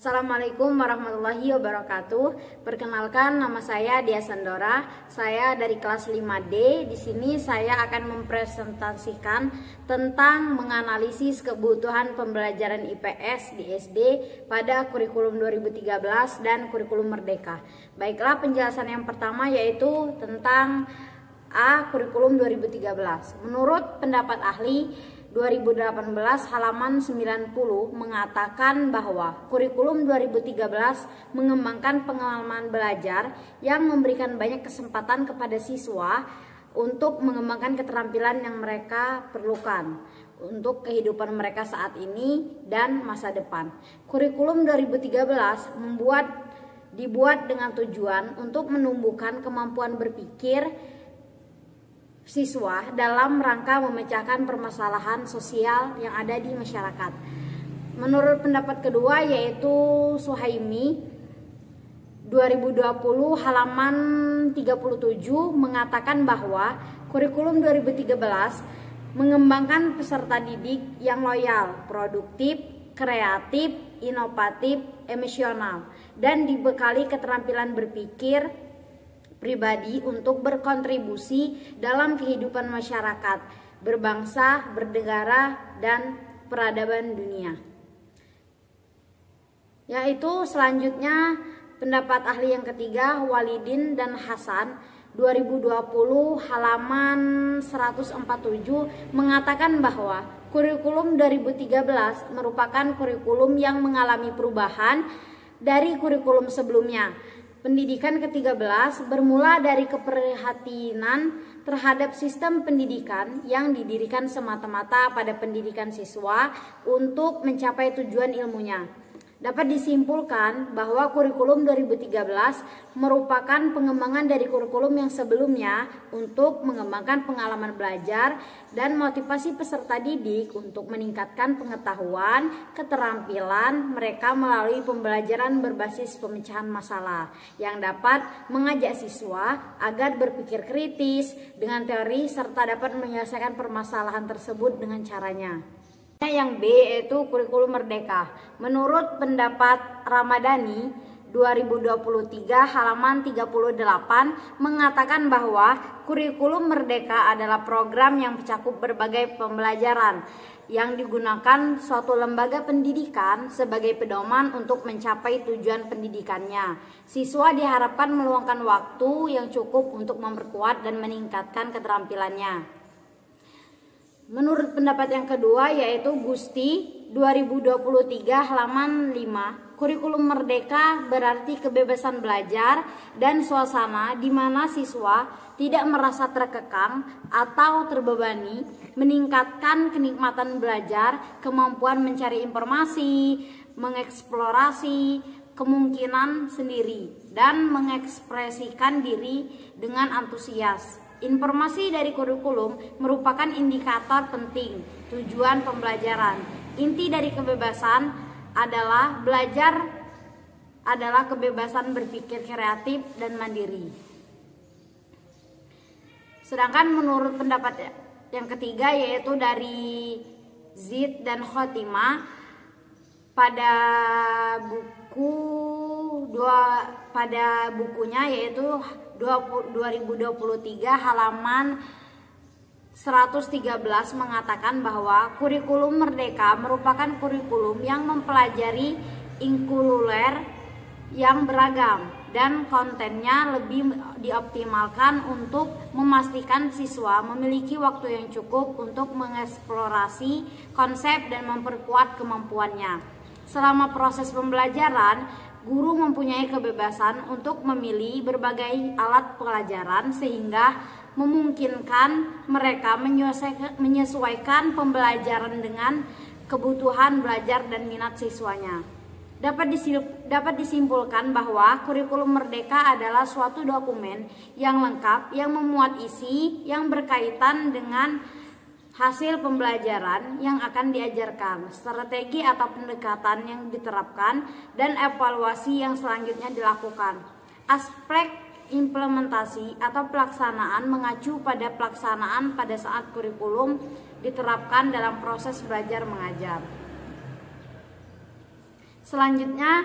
Assalamualaikum warahmatullahi wabarakatuh. Perkenalkan, nama saya Dia Sandora. Saya dari kelas 5D. Di sini saya akan mempresentasikan tentang menganalisis kebutuhan pembelajaran IPS di SD pada kurikulum 2013 dan kurikulum Merdeka. Baiklah, penjelasan yang pertama yaitu tentang kurikulum 2013. Menurut pendapat ahli 2018 halaman 90 mengatakan bahwa kurikulum 2013 mengembangkan pengalaman belajar yang memberikan banyak kesempatan kepada siswa untuk mengembangkan keterampilan yang mereka perlukan untuk kehidupan mereka saat ini dan masa depan. Kurikulum 2013 dibuat dengan tujuan untuk menumbuhkan kemampuan berpikir siswa dalam rangka memecahkan permasalahan sosial yang ada di masyarakat. Menurut pendapat kedua yaitu Suhaimi 2020 halaman 37 mengatakan bahwa kurikulum 2013 mengembangkan peserta didik yang loyal, produktif, kreatif, inovatif, emosional, dan dibekali keterampilan berpikir pribadi untuk berkontribusi dalam kehidupan masyarakat, berbangsa, bernegara, dan peradaban dunia. Yaitu selanjutnya pendapat ahli yang ketiga Walidin dan Hasan 2020 halaman 147 mengatakan bahwa kurikulum 2013 merupakan kurikulum yang mengalami perubahan dari kurikulum sebelumnya. Pendidikan ke-13 bermula dari keprihatinan terhadap sistem pendidikan yang didirikan semata-mata pada pendidikan siswa untuk mencapai tujuan ilmunya. Dapat disimpulkan bahwa kurikulum 2013 merupakan pengembangan dari kurikulum yang sebelumnya untuk mengembangkan pengalaman belajar dan motivasi peserta didik untuk meningkatkan pengetahuan, keterampilan mereka melalui pembelajaran berbasis pemecahan masalah yang dapat mengajak siswa agar berpikir kritis dengan teori serta dapat menyelesaikan permasalahan tersebut dengan caranya. Yang B yaitu kurikulum Merdeka. Menurut pendapat Ramadhani 2023 halaman 38 mengatakan bahwa kurikulum Merdeka adalah program yang mencakup berbagai pembelajaran yang digunakan suatu lembaga pendidikan sebagai pedoman untuk mencapai tujuan pendidikannya. Siswa diharapkan meluangkan waktu yang cukup untuk memperkuat dan meningkatkan keterampilannya. Menurut pendapat yang kedua yaitu Gusti 2023 halaman 5, kurikulum Merdeka berarti kebebasan belajar dan suasana di mana siswa tidak merasa terkekang atau terbebani, meningkatkan kenikmatan belajar, kemampuan mencari informasi, mengeksplorasi kemungkinan sendiri, dan mengekspresikan diri dengan antusias. Informasi dari kurikulum merupakan indikator penting tujuan pembelajaran. Inti dari kebebasan adalah kebebasan berpikir kreatif dan mandiri. Sedangkan menurut pendapat yang ketiga yaitu dari Zid dan Khotimah pada bukunya yaitu 2023 halaman 113 mengatakan bahwa kurikulum Merdeka merupakan kurikulum yang mempelajari inkululer yang beragam dan kontennya lebih dioptimalkan untuk memastikan siswa memiliki waktu yang cukup untuk mengeksplorasi konsep dan memperkuat kemampuannya. Selama proses pembelajaran, guru mempunyai kebebasan untuk memilih berbagai alat pelajaran sehingga memungkinkan mereka menyesuaikan pembelajaran dengan kebutuhan belajar dan minat siswanya. Dapat disimpulkan bahwa kurikulum Merdeka adalah suatu dokumen yang lengkap yang memuat isi yang berkaitan dengan hasil pembelajaran yang akan diajarkan, strategi atau pendekatan yang diterapkan, dan evaluasi yang selanjutnya dilakukan. Aspek implementasi atau pelaksanaan mengacu pada pelaksanaan pada saat kurikulum diterapkan dalam proses belajar mengajar. Selanjutnya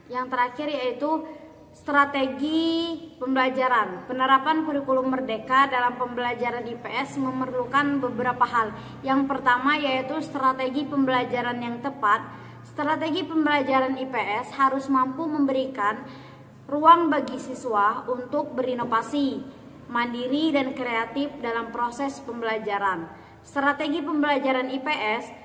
yang terakhir yaitu strategi pembelajaran. Penerapan kurikulum merdeka dalam pembelajaran IPS memerlukan beberapa hal. Yang pertama yaitu strategi pembelajaran yang tepat. Strategi pembelajaran IPS harus mampu memberikan ruang bagi siswa untuk berinovasi, mandiri dan kreatif dalam proses pembelajaran. Strategi pembelajaran IPS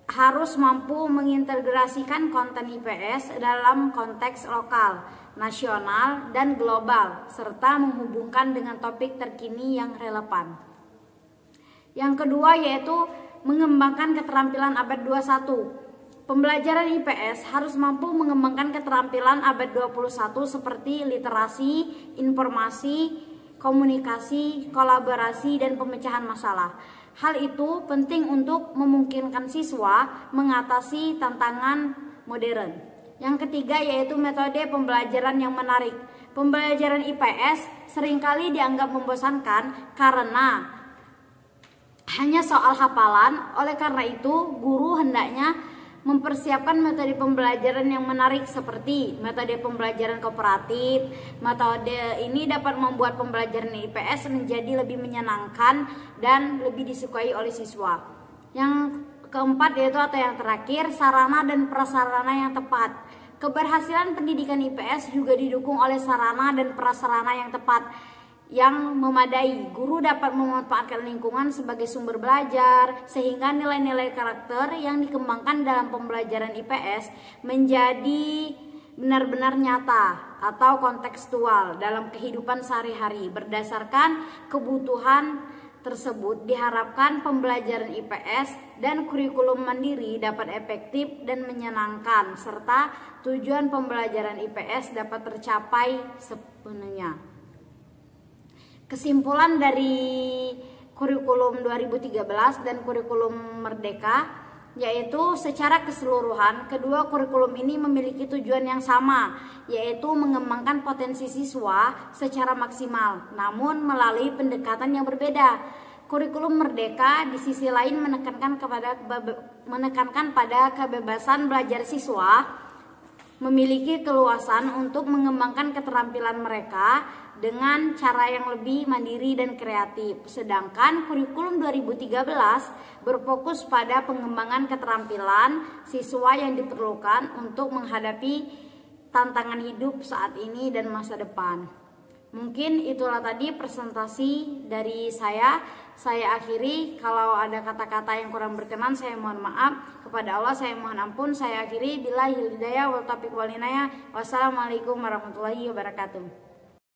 harus mampu mengintegrasikan konten IPS dalam konteks lokal, nasional, dan global, serta menghubungkan dengan topik terkini yang relevan. Yang kedua yaitu mengembangkan keterampilan abad 21. Pembelajaran IPS harus mampu mengembangkan keterampilan abad 21 seperti literasi, informasi, komunikasi, kolaborasi, dan pemecahan masalah. Hal itu penting untuk memungkinkan siswa mengatasi tantangan modern. Yang ketiga yaitu metode pembelajaran yang menarik. Pembelajaran IPS seringkali dianggap membosankan karena hanya soal hafalan. Oleh karena itu, guru hendaknya mempersiapkan metode pembelajaran yang menarik seperti metode pembelajaran kooperatif. Metode ini dapat membuat pembelajaran IPS menjadi lebih menyenangkan dan lebih disukai oleh siswa. Yang keempat yaitu atau yang terakhir, sarana dan prasarana yang tepat. Keberhasilan pendidikan IPS juga didukung oleh sarana dan prasarana yang tepat yang memadai. Guru dapat memanfaatkan lingkungan sebagai sumber belajar sehingga nilai-nilai karakter yang dikembangkan dalam pembelajaran IPS menjadi benar-benar nyata atau kontekstual dalam kehidupan sehari-hari. Berdasarkan kebutuhan tersebut diharapkan pembelajaran IPS dan kurikulum mandiri dapat efektif dan menyenangkan serta tujuan pembelajaran IPS dapat tercapai sepenuhnya. Kesimpulan dari kurikulum 2013 dan kurikulum merdeka yaitu secara keseluruhan kedua kurikulum ini memiliki tujuan yang sama, yaitu mengembangkan potensi siswa secara maksimal namun melalui pendekatan yang berbeda. Kurikulum merdeka di sisi lain menekankan pada kebebasan belajar siswa, memiliki keluasan untuk mengembangkan keterampilan mereka dengan cara yang lebih mandiri dan kreatif. Sedangkan kurikulum 2013 berfokus pada pengembangan keterampilan siswa yang diperlukan untuk menghadapi tantangan hidup saat ini dan masa depan. Mungkin itulah tadi presentasi dari saya. Saya akhiri. Kalau ada kata-kata yang kurang berkenan saya mohon maaf. Kepada Allah saya mohon ampun. Saya akhiri. Billahi hidayah wal taufiq wal inayah. Wassalamualaikum warahmatullahi wabarakatuh.